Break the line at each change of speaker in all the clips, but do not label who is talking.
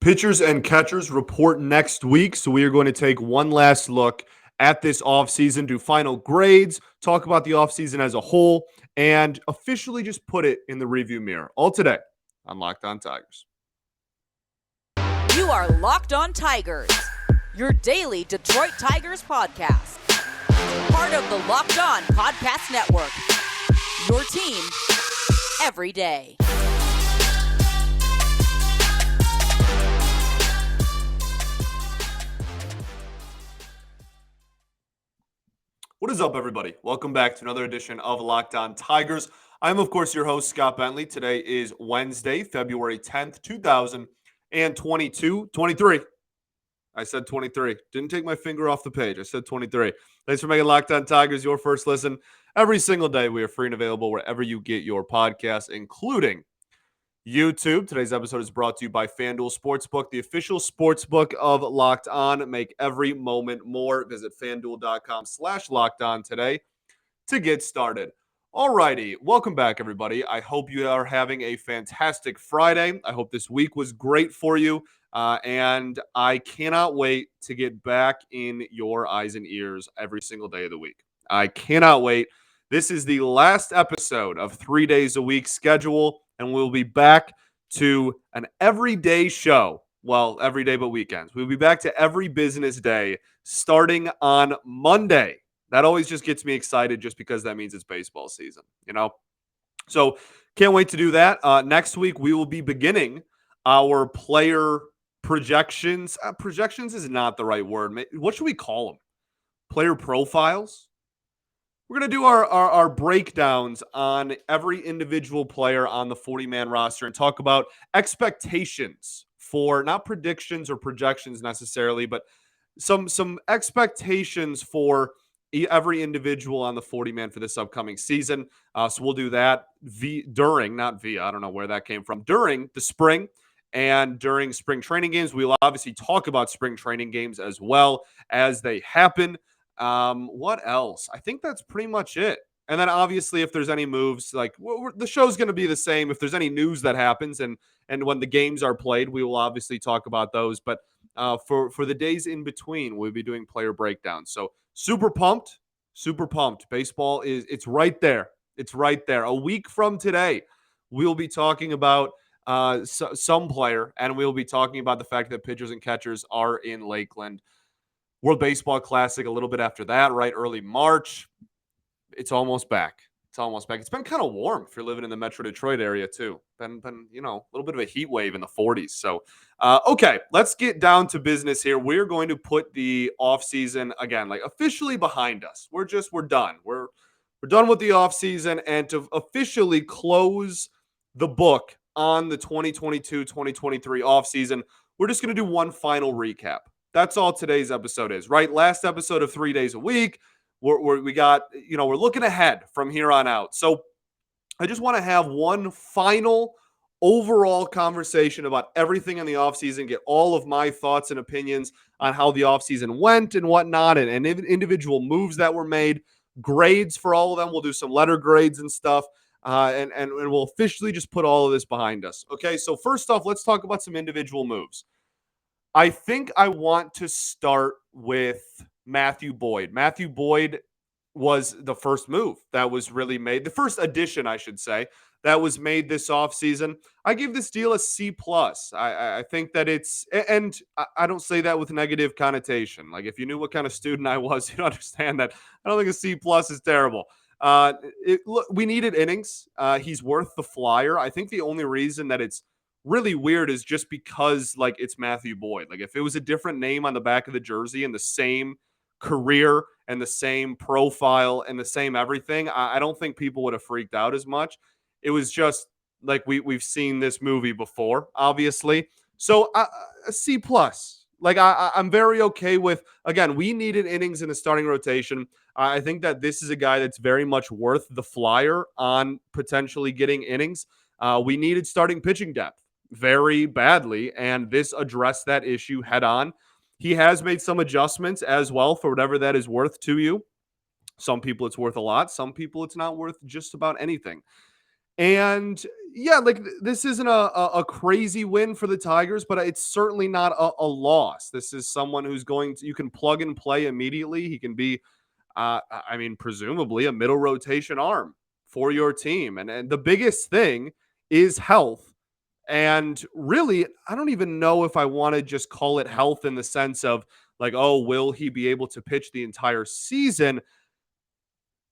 Pitchers and catchers report next week, so we are going to take one last look at this offseason, do final grades, talk about the offseason as a whole, and officially just put it in the review mirror. All today on Locked On Tigers.
You are Locked On Tigers, your daily Detroit Tigers podcast. Part of the Locked On Podcast Network, your team every day.
What is up, everybody? Welcome back to another edition of Locked On Tigers. I'm, of course, your host, Scott Bentley. Today is Wednesday, February 10th, 23. I said 23. Didn't take my finger off the page. I said 23. Thanks for making Locked On Tigers your first listen. Every single day, we are free and available wherever you get your podcasts, including YouTube. Today's episode is brought to you by FanDuel Sportsbook, the official sportsbook of Locked On. Make every moment more. Visit FanDuel.com/LockedOn today to get started. Alrighty, welcome back, everybody. I hope you are having a fantastic Friday. I hope this week was great for you, and I cannot wait to get back in your eyes and ears every single day of the week. I cannot wait. This is the last episode of 3 days a week schedule, and we'll be back to an everyday show. Well, every day but weekends. We'll be back to every business day starting on Monday. That always just gets me excited just because that means it's baseball season, you know? So can't wait to do that. Next week, we will be beginning our player projections. Projections is not the right word. What should we call them? Player profiles? We're going to do our breakdowns on every individual player on the 40-man roster and talk about expectations for not predictions or projections necessarily, but some expectations for every individual on the 40-man for this upcoming season. So we'll do that during the spring and during spring training games. We'll obviously talk about spring training games as well as they happen. What else? I think that's pretty much it. And then obviously if there's any moves, like the show's going to be the same. If there's any news that happens and when the games are played, we will obviously talk about those. But for the days in between, we'll be doing player breakdowns. So super pumped. Baseball it's right there. It's right there. A week from today, we'll be talking about some player, and we'll be talking about the fact that pitchers and catchers are in Lakeland. World Baseball Classic a little bit after that, right? Early March. It's almost back. It's been kind of warm if you're living in the Metro Detroit area too. Been a little bit of a heat wave in the 40s. So, okay, let's get down to business here. We're going to put the offseason again, like officially behind us. We're done. We're done with the offseason, and to officially close the book on the 2022-2023 offseason, we're just going to do one final recap. That's all today's episode is, right? Last episode of 3 days a week. We're looking ahead from here on out. So I just want to have one final overall conversation about everything in the offseason, get all of my thoughts and opinions on how the offseason went and whatnot, and individual moves that were made, grades for all of them. We'll do some letter grades and stuff, and we'll officially just put all of this behind us. Okay, so first off, let's talk about some individual moves. I think I want to start with Matthew Boyd. Matthew Boyd was the first move that was really made, the first addition, I should say, that was made this offseason. I give this deal a C+. I think that it's, and I don't say that with negative connotation. Like, if you knew what kind of student I was, you'd understand that I don't think a C+ is terrible. We needed innings. He's worth the flyer. I think the only reason that it's really weird is just because, like, it's Matthew Boyd. Like, if it was a different name on the back of the jersey and the same career and the same profile and the same everything, I don't think people would have freaked out as much. It was just like we've seen this movie before, obviously. So a C+. Like, I'm very okay with, again, we needed innings in the starting rotation. I think that this is a guy that's very much worth the flyer on potentially getting innings. We needed starting pitching depth very badly, and this addressed that issue head on. He has made some adjustments as well, for whatever that is worth to you. Some people it's worth a lot. Some people it's not worth just about anything. And yeah, like this isn't a crazy win for the Tigers, but it's certainly not a loss. This is someone who's going to, you can plug and play immediately. He can be, I mean, presumably a middle rotation arm for your team. And the biggest thing is health. And really, I don't even know if I want to just call it health in the sense of like, oh, will he be able to pitch the entire season?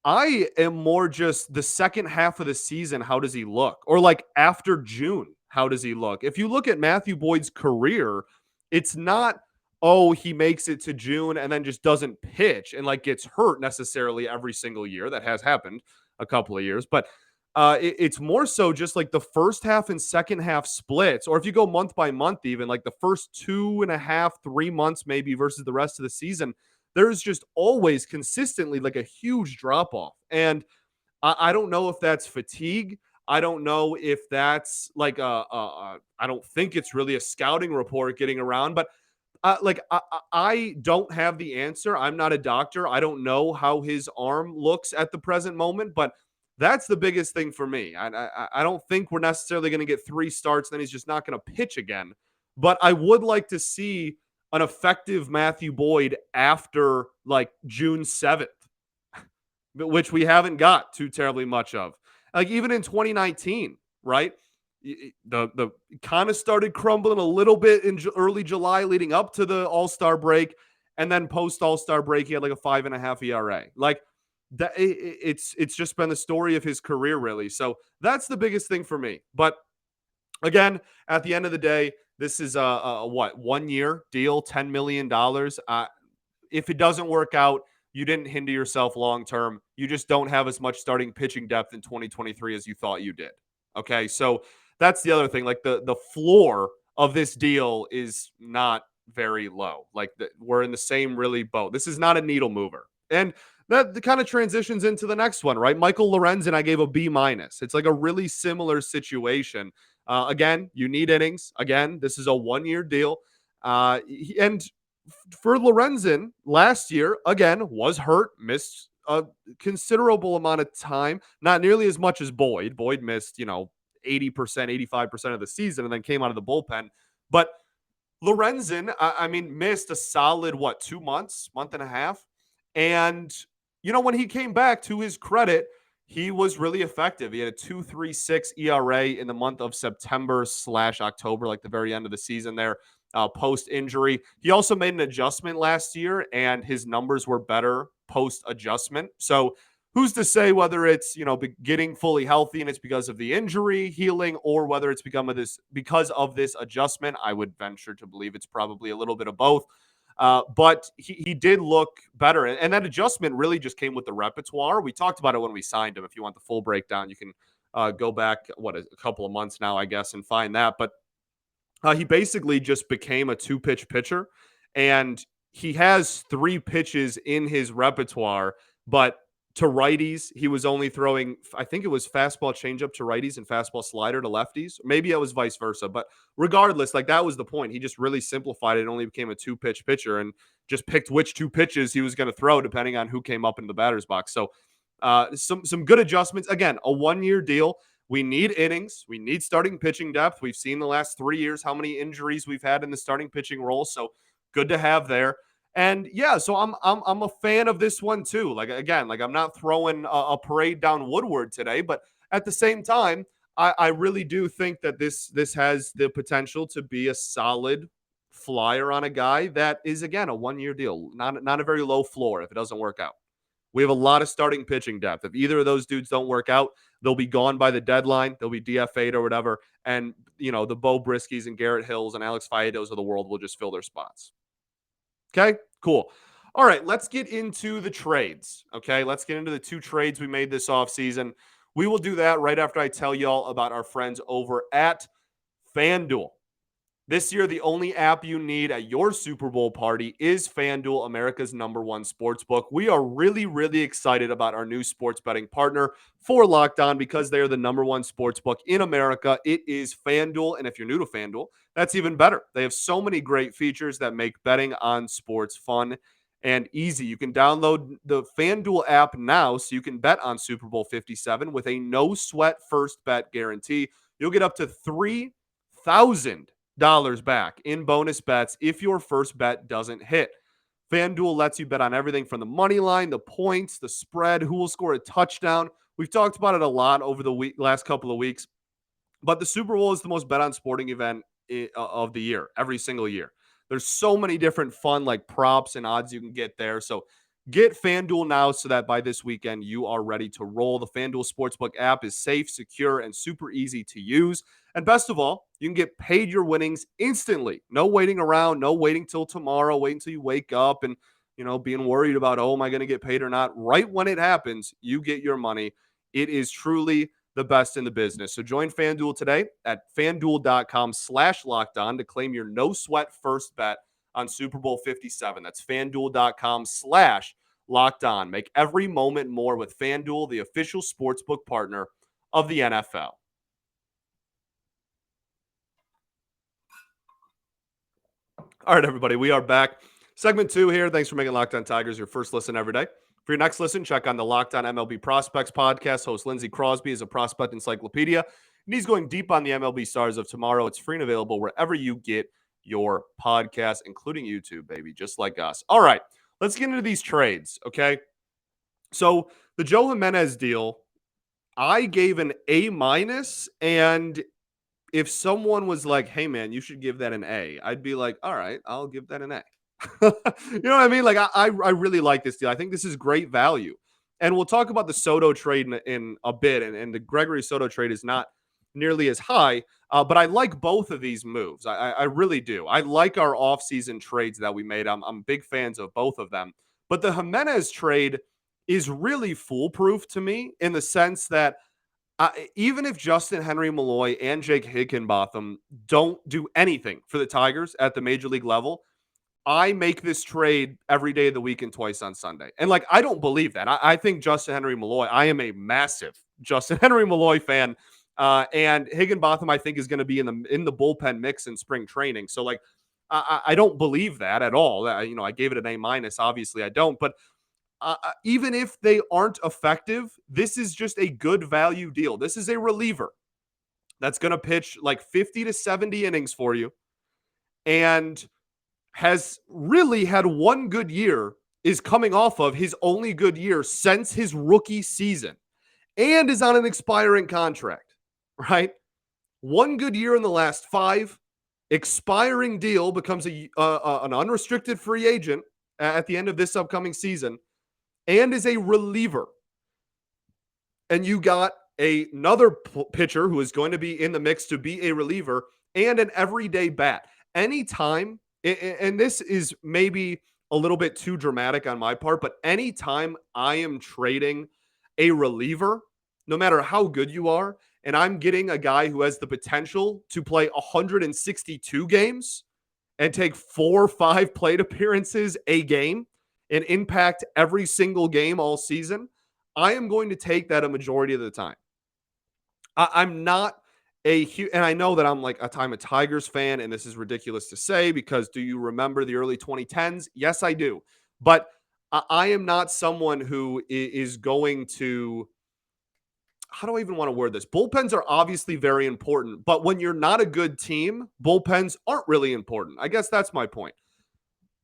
I am more just the second half of the season, how does he look? Or like after June, how does he look? If you look at Matthew Boyd's career, it's not, oh, he makes it to June and then just doesn't pitch and like gets hurt necessarily every single year. That has happened a couple of years, but it's more so just like the first half and second half splits, or if you go month by month, even like the first 2.5, 3 months maybe versus the rest of the season, there's just always consistently like a huge drop off. And I don't know if that's fatigue. I don't know if that's like I don't think it's really a scouting report getting around, but I don't have the answer. I'm not a doctor. I don't know how his arm looks at the present moment, but that's the biggest thing for me. I don't think we're necessarily going to get 3 starts, then he's just not going to pitch again. But I would like to see an effective Matthew Boyd after like June 7th, which we haven't got too terribly much of. Like even in 2019, right? The kind of started crumbling a little bit in early July leading up to the All-Star break, and then post All-Star break he had like a 5.5 ERA. Like that, it's just been the story of his career really. So that's the biggest thing for me. But again, at the end of the day, this is a what, 1 year deal, $10 million. If it doesn't work out, you didn't hinder yourself long term. You just don't have as much starting pitching depth in 2023 as you thought you did. Okay, so that's the other thing. Like the floor of this deal is not very low. Like we're in the same really boat. This is not a needle mover, and that kind of transitions into the next one, right? Michael Lorenzen, I gave a B minus. It's like a really similar situation. Again, you need innings. Again, this is a 1 year deal, and for Lorenzen last year, again, was hurt, missed a considerable amount of time, not nearly as much as Boyd. Boyd missed, 80%, 85% of the season and then came out of the bullpen. But Lorenzen, I mean, missed a solid, 2 months, month and a half. And, when he came back, to his credit, he was really effective. He had a 2.36 ERA in the month of September/October, like the very end of the season there, post injury. He also made an adjustment last year, and his numbers were better post adjustment. So who's to say whether it's getting fully healthy and it's because of the injury healing, or whether it's because of this adjustment? I would venture to believe it's probably a little bit of both. But he did look better. And that adjustment really just came with the repertoire. We talked about it when we signed him. If you want the full breakdown, you can go back, a couple of months now, I guess, and find that. But he basically just became a 2-pitch pitcher. And he has 3 pitches in his repertoire, but to righties, he was only throwing, I think it was fastball changeup to righties and fastball slider to lefties. Maybe it was vice versa. But regardless, like that was the point. He just really simplified it and only became a 2-pitch pitcher and just picked which 2 pitches he was going to throw depending on who came up in the batter's box. So some good adjustments. Again, a 1-year deal. We need innings. We need starting pitching depth. We've seen the last 3 years how many injuries we've had in the starting pitching role. So good to have there. And yeah, so I'm a fan of this one too. Like again, like I'm not throwing a parade down Woodward today, but at the same time, I really do think that this has the potential to be a solid flyer on a guy that is, again, a 1-year deal, not a very low floor if it doesn't work out. We have a lot of starting pitching depth. If either of those dudes don't work out, they'll be gone by the deadline. They'll be DFA'd or whatever. And, the Bo Briskys and Garrett Hills and Alex Faedos of the world will just fill their spots. Okay, cool. All right, let's get into the trades. Okay, let's get into the 2 trades we made this offseason. We will do that right after I tell y'all about our friends over at FanDuel. This year, the only app you need at your Super Bowl party is FanDuel, America's #1 sportsbook. We are really, really excited about our new sports betting partner for Locked On because they are the #1 sportsbook in America. It is FanDuel, and if you're new to FanDuel, that's even better. They have so many great features that make betting on sports fun and easy. You can download the FanDuel app now so you can bet on Super Bowl 57 with a no sweat first bet guarantee. You'll get up to $3,000 back in bonus bets if your first bet doesn't hit. FanDuel lets you bet on everything from the money line, the points, the spread, who will score a touchdown. We've talked about it a lot over the last couple of weeks, but the Super Bowl is the most bet on sporting event of the year, every single year. There's so many different fun like props and odds you can get there. So get FanDuel now so that by this weekend you are ready to roll. The FanDuel Sportsbook app is safe, secure, and super easy to use. And best of all, you can get paid your winnings instantly. No waiting around, no waiting till tomorrow, wait until you wake up and being worried about, oh, am I going to get paid or not? Right when it happens, you get your money. It is truly the best in the business. So join FanDuel today at FanDuel.com/lockedon to claim your no sweat first bet on Super Bowl 57. That's FanDuel.com/lockedon. Make every moment more with FanDuel, the official sportsbook partner of the NFL. All right, everybody, we are back. Segment 2 here. Thanks for making Locked On Tigers your first listen every day. For your next listen, check on the Locked On MLB Prospects podcast. Host Lindsey Crosby is a prospect encyclopedia, and he's going deep on the MLB stars of tomorrow. It's free and available wherever you get your podcast, including YouTube, baby, just like us. All right, let's get into these trades, okay? So the Joe Jimenez deal, I gave an A-, and if someone was like, hey, man, you should give that an A, I'd be like, all right, I'll give that an A. You know what I mean? Like, I really like this deal. I think this is great value. And we'll talk about the Soto trade in a bit. And the Gregory Soto trade is not nearly as high, but I like both of these moves. I really do. I like our offseason trades that we made. I'm big fans of both of them. But the Jimenez trade is really foolproof to me in the sense that even if Justin Henry Malloy and Jake Higginbotham don't do anything for the Tigers at the major league level, I make this trade every day of the week and twice on Sunday. And like, I don't believe that. I think Justin Henry Malloy, I am a massive Justin Henry Malloy fan. And Higginbotham, I think, is going to be in the bullpen mix in spring training. So like, I don't believe that at all. I gave it an A-. Obviously I don't, but even if they aren't effective, this is just a good value deal. This is a reliever that's going to pitch like 50 to 70 innings for you and has really had one good year, is coming off of his only good year since his rookie season, and is on an expiring contract, right? One good year in the last 5, expiring deal, becomes an unrestricted free agent at the end of this upcoming season, and is a reliever. And you got another pitcher who is going to be in the mix to be a reliever and an everyday bat. Anytime, and this is maybe a little bit too dramatic on my part, but anytime I am trading a reliever, no matter how good you are, and I'm getting a guy who has the potential to play 162 games and take 4 or 5 plate appearances a game and impact every single game all season, I am going to take that a majority of the time. I'm not a huge, and I know that I'm like I'm a Tigers fan, and this is ridiculous to say because do you remember the early 2010s? Yes, I do. But I am not someone who is going to, how do I even want to word this? Bullpens are obviously very important, but when you're not a good team, bullpens aren't really important. I guess that's my point.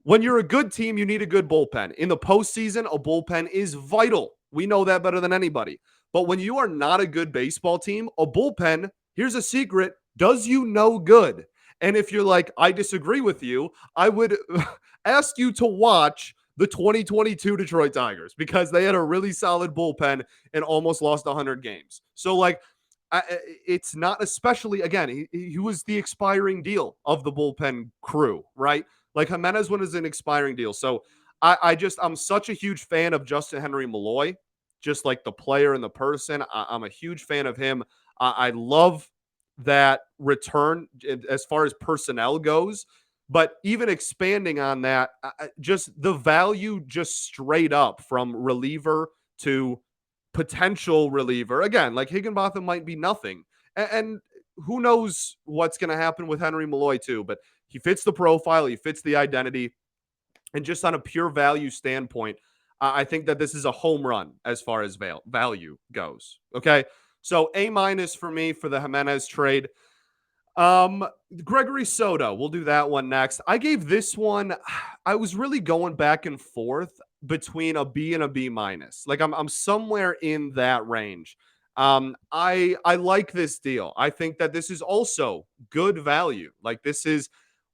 When you're a good team, you need a good bullpen. In the postseason, a bullpen is vital. We know that better than anybody. But when you are not a good baseball team, a bullpen, here's a secret, does you no good. And if you're like, I disagree with you, I would ask you to watch the 2022 Detroit Tigers because they had a really solid bullpen and almost lost 100 games. So like, it's not especially, again, he was the expiring deal of the bullpen crew, right? Like Jimenez one is an expiring deal. So I'm such a huge fan of Justin Henry Malloy, just like the player and the person. I'm a huge fan of him. I love that return as far as personnel goes. But even expanding on that, just the value just straight up from reliever to potential reliever. Again, like Higginbotham might be nothing. And who knows what's going to happen with Henry Malloy too, but he fits the profile. He fits the identity. And just on a pure value standpoint, I think that this is a home run as far as value goes. Okay. So A minus for me for the Jimenez trade. Um, Gregory Soto, we'll do that one next. I gave this one, I was really going back and forth between a B and a B minus. Like I'm somewhere in that range. I like this deal. I think that this is also good value. Like this is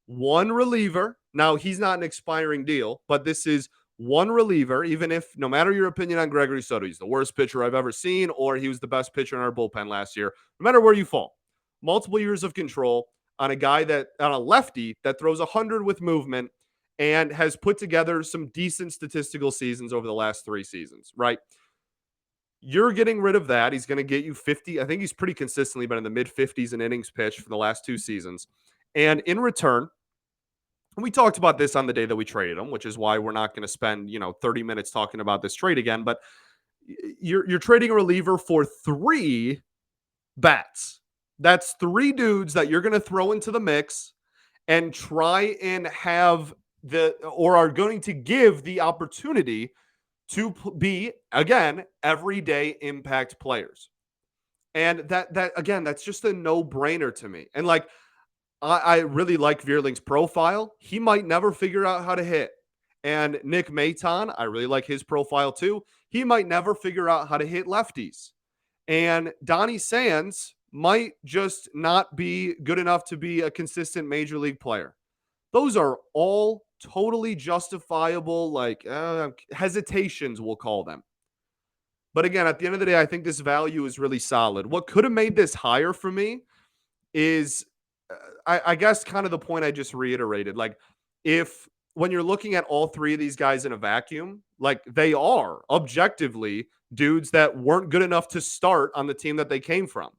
one reliever. Now he's not an expiring deal, but this is one reliever, even if no matter your opinion on Gregory Soto, he's the worst pitcher I've ever seen, or he was the best pitcher in our bullpen last year. No matter where you fall, multiple years of control on a guy that on a lefty that throws 100 with movement and has put together some decent statistical seasons over the last 3 seasons, right? You're getting rid of that. He's going to get you 50. I think he's pretty consistently been in the mid 50s in innings pitched for the last 2 seasons. And in return, we talked about this on the day that we traded him, which is why we're not going to spend, 30 minutes talking about this trade again. But you're trading a reliever for 3 bats. That's 3 dudes that you're going to throw into the mix and try and have or are going to give the opportunity to be, again, everyday impact players. And that again, that's just a no-brainer to me. And like, I really like Vierling's profile. He might never figure out how to hit. And Nick Maton, I really like his profile too. He might never figure out how to hit lefties. And Donnie Sands might just not be good enough to be a consistent major league player. Those are all totally justifiable, like hesitations, we'll call them. But again, at the end of the day, I think this value is really solid. What could have made this higher for me is, I guess, kind of the point I just reiterated. Like, if when you're looking at all 3 of these guys in a vacuum, like they are objectively dudes that weren't good enough to start on the team that they came from.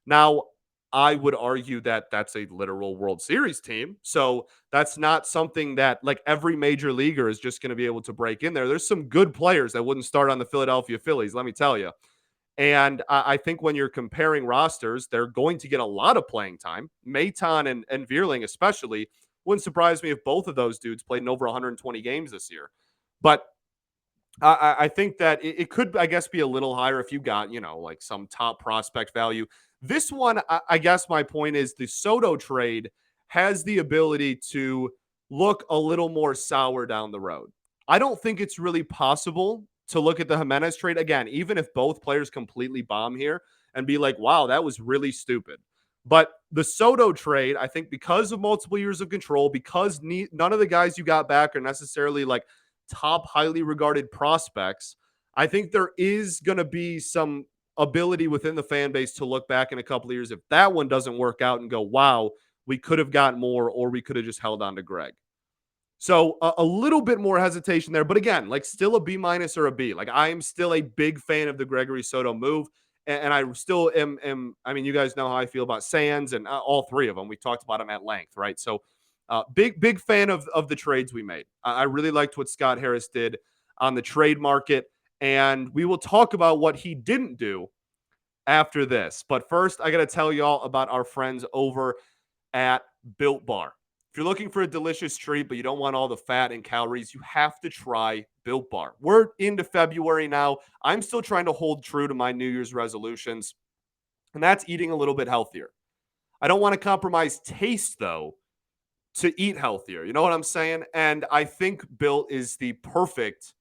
Now, I would argue that that's a literal World Series team. So that's not something that like every major leaguer is just going to be able to break in there. There's some good players that wouldn't start on the Philadelphia Phillies, let me tell you. And I think when you're comparing rosters, they're going to get a lot of playing time. Maton and Vierling especially. Wouldn't surprise me if both of those dudes played in over 120 games this year. But I think that it could, I guess, be a little higher if you got, like some top prospect value. This one, I guess my point is the Soto trade has the ability to look a little more sour down the road. I don't think it's really possible to look at the Jimenez trade again, even if both players completely bomb here and be like, wow, that was really stupid. But the Soto trade, I think because of multiple years of control, because none of the guys you got back are necessarily like top highly regarded prospects, I think there is going to be some ability within the fan base to look back in a couple of years if that one doesn't work out and go, wow, we could have gotten more, or we could have just held on to Greg. So a little bit more hesitation there, but again, like still a B minus or a B. Like I am still a big fan of the Gregory Soto move, and I still am. I mean, you guys know how I feel about Sands and all 3 of them. We talked about them at length, right? So big fan of the trades we made. I really liked what Scott Harris did on the trade market, and we will talk about what he didn't do after this. But first, I got to tell y'all about our friends over at Built Bar. If you're looking for a delicious treat, but you don't want all the fat and calories, you have to try Built Bar. We're into February now. I'm still trying to hold true to my New Year's resolutions, and that's eating a little bit healthier. I don't want to compromise taste, though, to eat healthier. You know what I'm saying? And I think Built is the perfect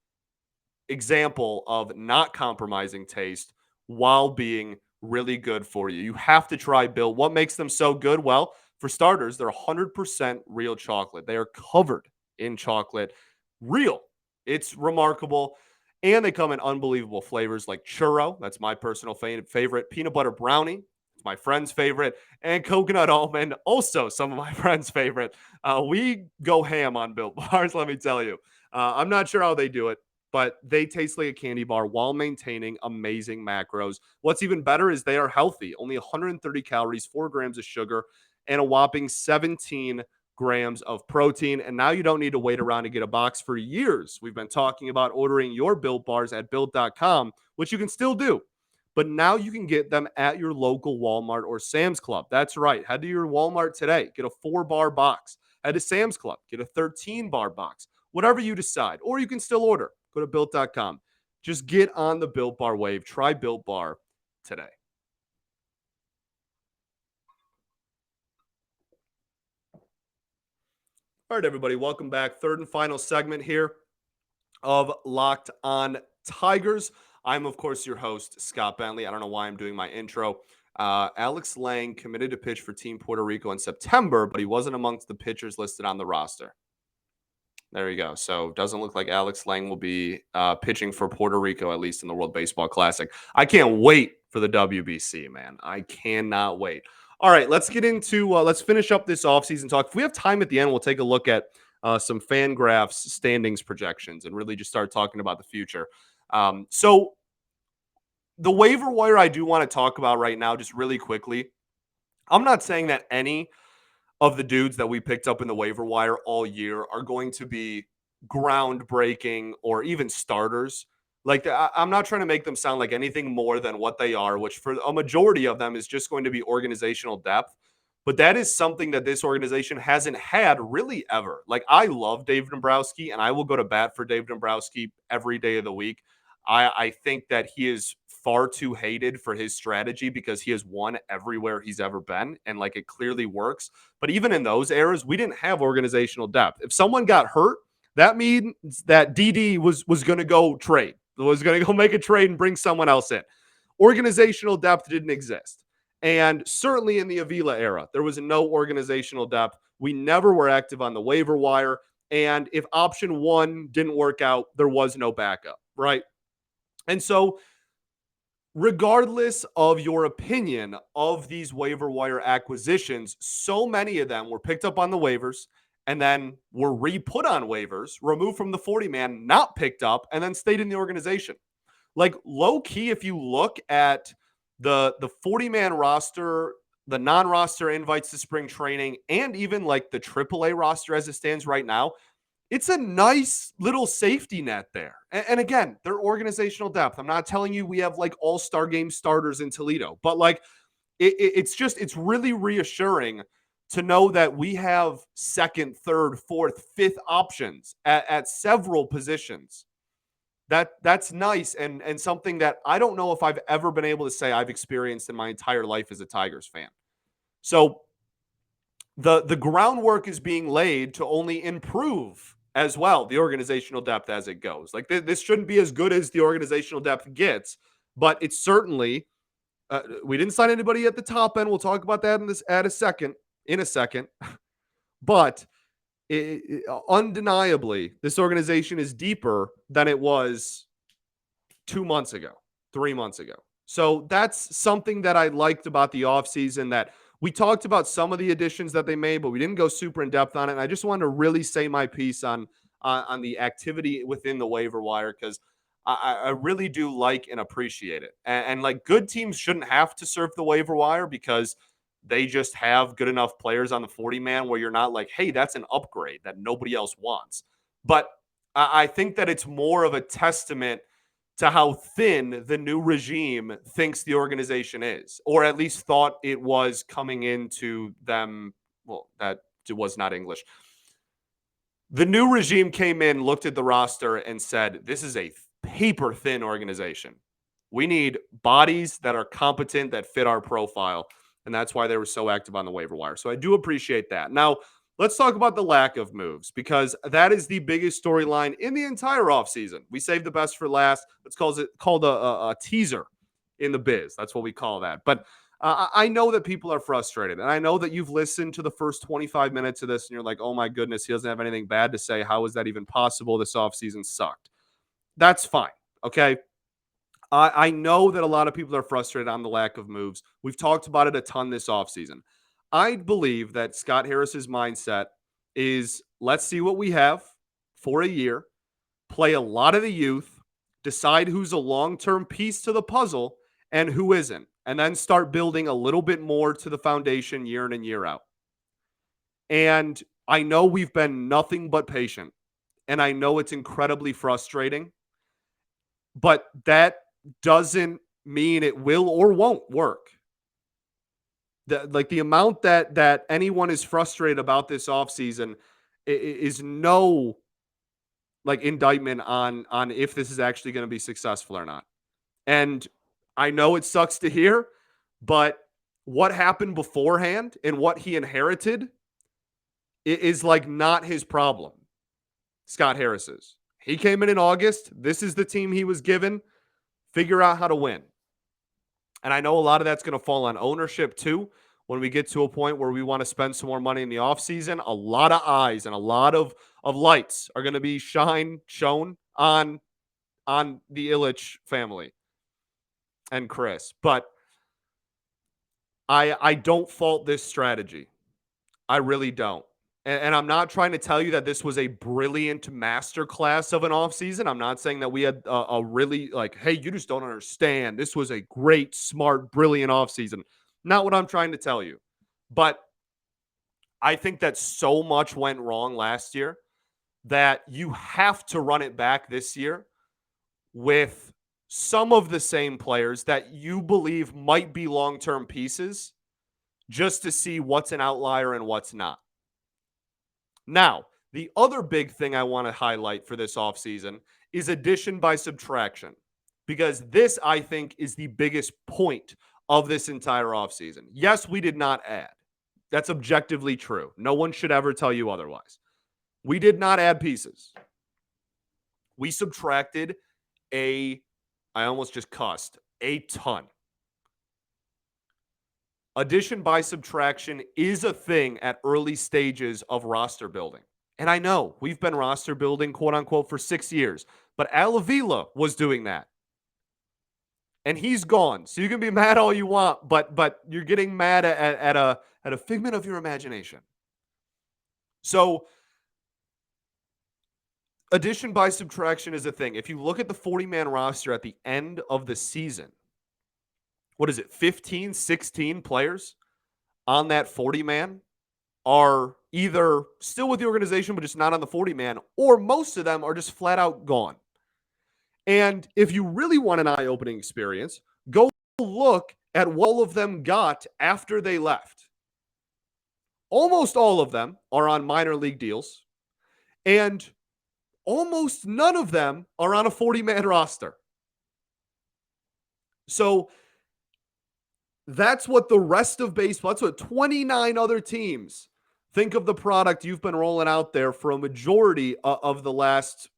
example of not compromising taste while being really good for you. You have to try Built. What makes them so good? Well, for starters, they're 100% real chocolate. They are covered in chocolate. Real. It's remarkable. And they come in unbelievable flavors like churro. That's my personal favorite. Peanut butter brownie. It's my friend's favorite. And coconut almond. Also some of my friends' favorite. We go ham on Built Bars, let me tell you. I'm not sure how they do it, but they taste like a candy bar while maintaining amazing macros. What's even better is they are healthy. Only 130 calories, 4 grams of sugar, and a whopping 17 grams of protein. And now you don't need to wait around to get a box for years. We've been talking about ordering your Built Bars at Built.com, which you can still do. But now you can get them at your local Walmart or Sam's Club. That's right. Head to your Walmart today. Get a 4-bar box. Head to Sam's Club. Get a 13-bar box. whatever you decide. Or you can still order. Go to Built.com. Just get on the Built Bar wave. Try Built Bar today. All right, everybody, welcome back. Third and final segment here of Locked On Tigers. I'm, of course, your host, Scott Bentley. I don't know why I'm doing my intro. Alex Lang committed to pitch for Team Puerto Rico in September, but he wasn't amongst the pitchers listed on the roster. There you go. So it doesn't look like Alex Lang will be pitching for Puerto Rico, at least in the World Baseball Classic. I can't wait for the WBC, man. I cannot wait. All right, let's get into let's finish up this offseason talk. If we have time at the end, we'll take a look at some Fangraphs standings projections and really just start talking about the future. So the waiver wire I do want to talk about right now, just really quickly. I'm not saying that any of the dudes that we picked up in the waiver wire all year are going to be groundbreaking or even starters. Like, I'm not trying to make them sound like anything more than what they are, which for a majority of them is just going to be organizational depth. But that is something that this organization hasn't had really ever. Like, I love Dave Dombrowski, and I will go to bat for Dave Dombrowski every day of the week. I think that he is far too hated for his strategy because he has won everywhere he's ever been, and like it clearly works. But even in those eras, we didn't have organizational depth. If someone got hurt, that means that DD was going to go trade, was going to go make a trade and bring someone else in. Organizational depth didn't exist. And certainly in the Avila era, there was no organizational depth. We never were active on the waiver wire. And if option one didn't work out, there was no backup, right? And so, regardless of your opinion of these waiver wire acquisitions, so many of them were picked up on the waivers and then were re-put on waivers, removed from the 40-man, not picked up, and then stayed in the organization. Like, low-key, if you look at the 40-man roster, the non-roster invites to spring training, and even like the AAA roster as it stands right now, it's a nice little safety net there. And again, they're organizational depth. I'm not telling you we have like all-star game starters in Toledo, but like it's really reassuring to know that we have second, third, fourth, fifth options at several positions. That's nice and something that I don't know if I've ever been able to say I've experienced in my entire life as a Tigers fan. So the groundwork is being laid to only improve as well the organizational depth as it goes. Like this shouldn't be as good as the organizational depth gets, but it's certainly we didn't sign anybody at the top end. We'll talk about that in a second. But undeniably, this organization is deeper than it was 2 months ago, 3 months ago. So that's something that I liked about the offseason, that we talked about some of the additions that they made, but we didn't go super in depth on it. And I just wanted to really say my piece on the activity within the waiver wire, because I really do like and appreciate it. And like, good teams shouldn't have to surf the waiver wire because they just have good enough players on the 40-man where you're not like, hey, that's an upgrade that nobody else wants. But I think that it's more of a testament to how thin the new regime thinks the organization is, or at least thought it was coming into them. Well, that was not English. The new regime came in, looked at the roster, and said, this is a paper thin organization. We need bodies that are competent, that fit our profile. And that's why they were so active on the waiver wire. So I do appreciate that. Now, let's talk about the lack of moves, because that is the biggest storyline in the entire offseason. We saved the best for last. Let's call it called a teaser in the biz. That's what we call that. But I know that people are frustrated. And I know that you've listened to the first 25 minutes of this and you're like, oh my goodness, he doesn't have anything bad to say. How is that even possible? This offseason sucked. That's fine. Okay. I know that a lot of people are frustrated on the lack of moves. We've talked about it a ton this offseason. I believe that Scott Harris's mindset is, let's see what we have for a year, play a lot of the youth, decide who's a long-term piece to the puzzle and who isn't, and then start building a little bit more to the foundation year in and year out. And I know we've been nothing but patient, and I know it's incredibly frustrating, but that doesn't mean it will or won't work. The amount that anyone is frustrated about this offseason is no like indictment on if this is actually going to be successful or not. And I know it sucks to hear, but what happened beforehand and what he inherited is like not his problem. Scott Harris's. He came in August. This is the team he was given. Figure out how to win. And I know a lot of that's going to fall on ownership too. When we get to a point where we want to spend some more money in the offseason, a lot of eyes and a lot of lights are going to be shown on the Ilitch family and Chris. But I don't fault this strategy. I really don't. And I'm not trying to tell you that this was a brilliant masterclass of an offseason. I'm not saying that we had a really like, hey, you just don't understand. This was a great, smart, brilliant offseason. Not what I'm trying to tell you. But I think that so much went wrong last year that you have to run it back this year with some of the same players that you believe might be long-term pieces just to see what's an outlier and what's not. Now, the other big thing I want to highlight for this offseason is addition by subtraction, because this, I think, is the biggest point of this entire offseason. Yes, we did not add. That's objectively true. No one should ever tell you otherwise. We did not add pieces. We subtracted I almost just cussed, a ton. Addition by subtraction is a thing at early stages of roster building. And I know we've been roster building, quote unquote, for 6 years, but Al Avila was doing that. And he's gone. So you can be mad all you want, but you're getting mad at a figment of your imagination. So addition by subtraction is a thing. If you look at the 40-man roster at the end of the season, what is it, 15, 16 players on that 40-man are either still with the organization but just not on the 40-man, or most of them are just flat out gone. And if you really want an eye-opening experience, go look at what all of them got after they left. Almost all of them are on minor league deals, and almost none of them are on a 40-man roster. So that's what the rest of baseball, that's what 29 other teams think of the product you've been rolling out there for a majority of the last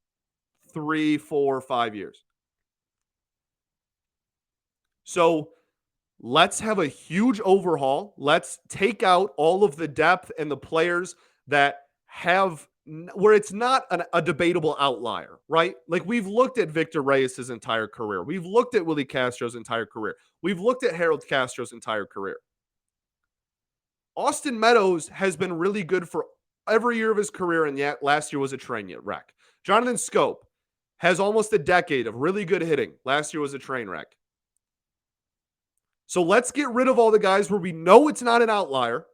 3, 4, 5 years. So let's have a huge overhaul. Let's take out all of the depth and the players that have where it's not a debatable outlier, right? Like we've looked at Victor Reyes' entire career. We've looked at Willie Castro's entire career. We've looked at Harold Castro's entire career. Austin Meadows has been really good for every year of his career, and yet last year was a train wreck. Jonathan Schoop has almost a decade of really good hitting. Last year was a train wreck. So let's get rid of all the guys where we know it's not an outlier.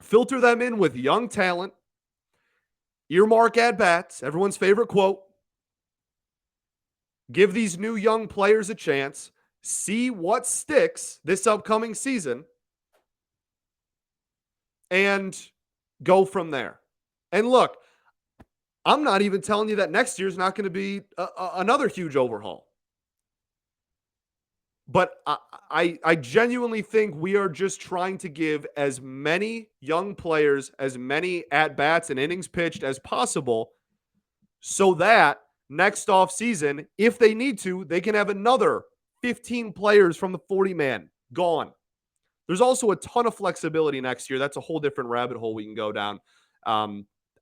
Filter them in with young talent. Earmark at-bats, everyone's favorite quote. Give these new young players a chance. See what sticks this upcoming season. And go from there. And look, I'm not even telling you that next year's not going to be another huge overhaul. But I genuinely think we are just trying to give as many young players, as many at-bats and innings pitched as possible so that next offseason, if they need to, they can have another 15 players from the 40-man gone. There's also a ton of flexibility next year. That's a whole different rabbit hole we can go down.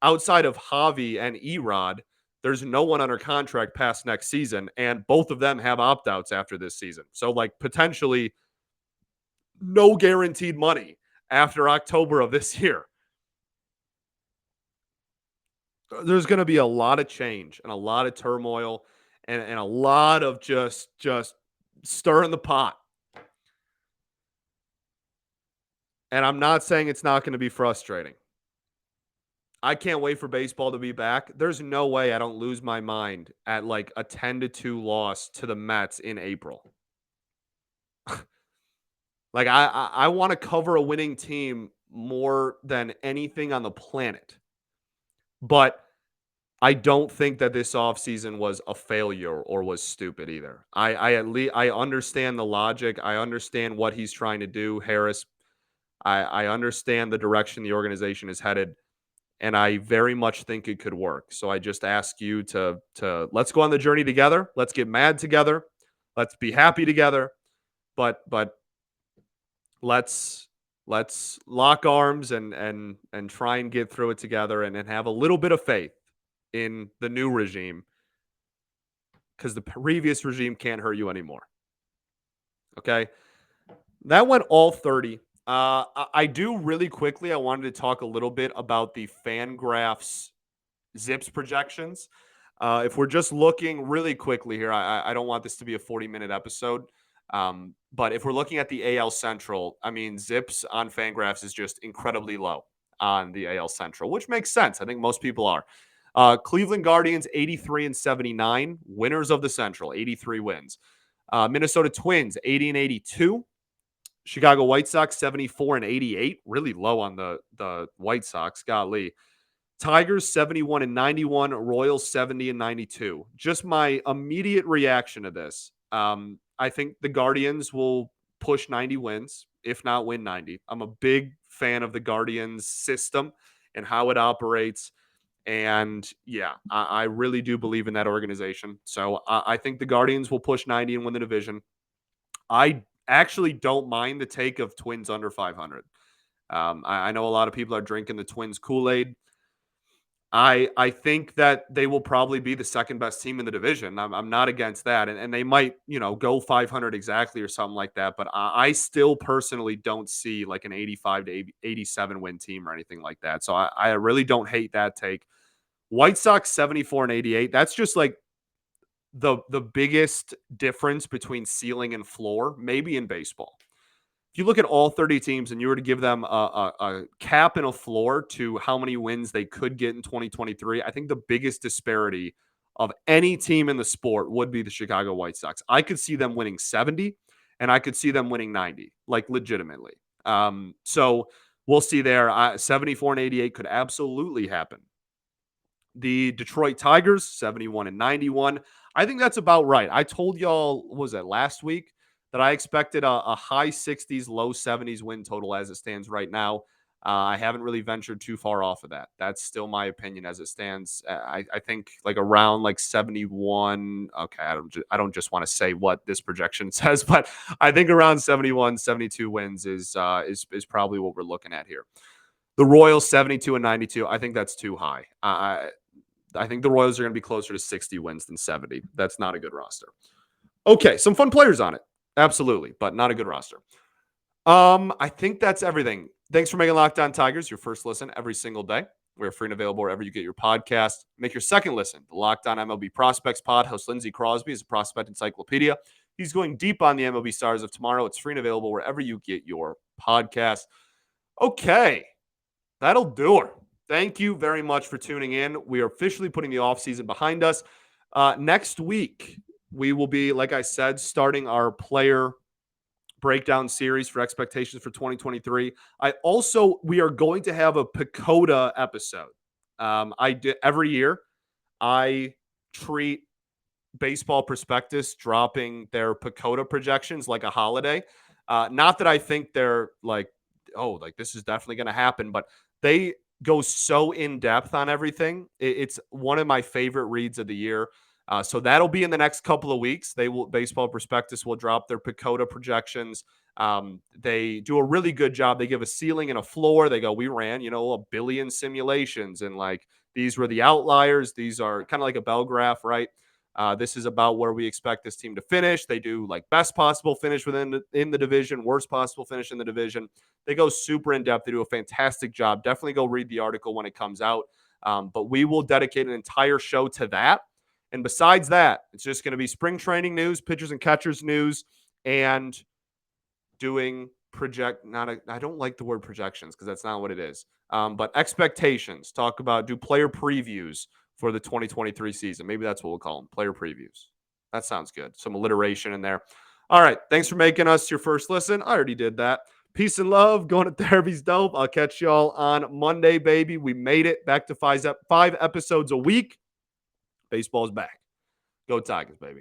Outside of Javi and Erod, there's no one under contract past next season, and both of them have opt-outs after this season. So, like, potentially no guaranteed money after October of this year. There's going to be a lot of change and a lot of turmoil and a lot of just stirring the pot. And I'm not saying it's not going to be frustrating. I can't wait for baseball to be back. There's no way I don't lose my mind at like a 10-2 loss to the Mets in April. Like I want to cover a winning team more than anything on the planet. But I don't think that this offseason was a failure or was stupid either. I at least I understand the logic. I understand what he's trying to do, Harris. I understand the direction the organization is headed, and I very much think it could work. So I just ask you to let's go on the journey together. Let's get mad together. Let's be happy together. But let's lock arms and try and get through it together and have a little bit of faith in the new regime, because the previous regime can't hurt you anymore. Okay. That went all 30. I do really quickly. I wanted to talk a little bit about the Fangraphs Zips projections. If we're just looking really quickly here, I don't want this to be a 40-minute episode. But if we're looking at the AL Central, I mean, Zips on Fangraphs is just incredibly low on the AL Central, which makes sense. I think most people are. Cleveland Guardians, 83 and 79, winners of the Central, 83 wins. Minnesota Twins, 80 and 82. Chicago White Sox, 74 and 88, really low on the White Sox. Golly. Tigers 71 and 91, Royals 70 and 92. Just my immediate reaction to this. I think the Guardians will push 90 wins, if not win 90. I'm a big fan of the Guardians system and how it operates. And yeah, I really do believe in that organization. So I think the Guardians will push 90 and win the division. I actually don't mind the take of Twins under 500. I know a lot of people are drinking the Twins Kool-Aid. I think that they will probably be the second best team in the division. I'm not against that. And they might, go 500 exactly or something like that. But I still personally don't see like an 85 to 87 win team or anything like that. So I really don't hate that take. White Sox 74 and 88. That's just like the biggest difference between ceiling and floor, maybe in baseball. If you look at all 30 teams and you were to give them a cap and a floor to how many wins they could get in 2023, I think the biggest disparity of any team in the sport would be the Chicago White Sox. I could see them winning 70 and I could see them winning 90, like legitimately. So we'll see there. 74 and 88 could absolutely happen. The Detroit Tigers, 71 and 91. I think that's about right. I told y'all, what was that, last week, that I expected a high 60s, low 70s win total as it stands right now. I haven't really ventured too far off of that. That's still my opinion as it stands. I think like around like 71. Okay, I don't just want to say what this projection says, but I think around 71, 72 wins is probably what we're looking at here. The Royals 72 and 92. I think that's too high. I think the Royals are going to be closer to 60 wins than 70. That's not a good roster. Okay, some fun players on it. Absolutely, but not a good roster. I think that's everything. Thanks for making Locked On Tigers your first listen every single day. We're free and available wherever you get your podcast. Make your second listen, the Locked On MLB Prospects Pod. Host Lindsey Crosby is a prospect encyclopedia. He's going deep on the MLB stars of tomorrow. It's free and available wherever you get your podcast. Okay, that'll do it. Thank you very much for tuning in. We are officially putting the offseason behind us. Next week, we will be, like I said, starting our player breakdown series for expectations for 2023. We are going to have a Pacoda episode. Every year, I treat Baseball Prospectus dropping their Pacoda projections like a holiday. Not that I think they're like, oh, like this is definitely going to happen, but they go so in depth on everything. It's one of my favorite reads of the year. So that'll be in the next couple of weeks. Baseball Prospectus will drop their Pacoda projections. They do a really good job. They give a ceiling and a floor. They go, we ran, a billion simulations, and like these were the outliers. These are kind of like a bell graph, right? This is about where we expect this team to finish. They do like best possible finish in the division, worst possible finish in the division. They go super in depth. They do a fantastic job. Definitely go read the article when it comes out. But we will dedicate an entire show to that. And besides that, it's just going to be spring training news, pitchers and catchers news, and doing I don't like the word projections because that's not what it is. But expectations. Do player previews for the 2023 season. Maybe that's what we'll call them, player previews. That sounds good. Some alliteration in there. All right. Thanks for making us your first listen. I already did that. Peace and love. Going to therapy's dope. I'll catch y'all on Monday, baby. We made it back to 5 episodes a week. Baseball's back. Go Tigers, baby.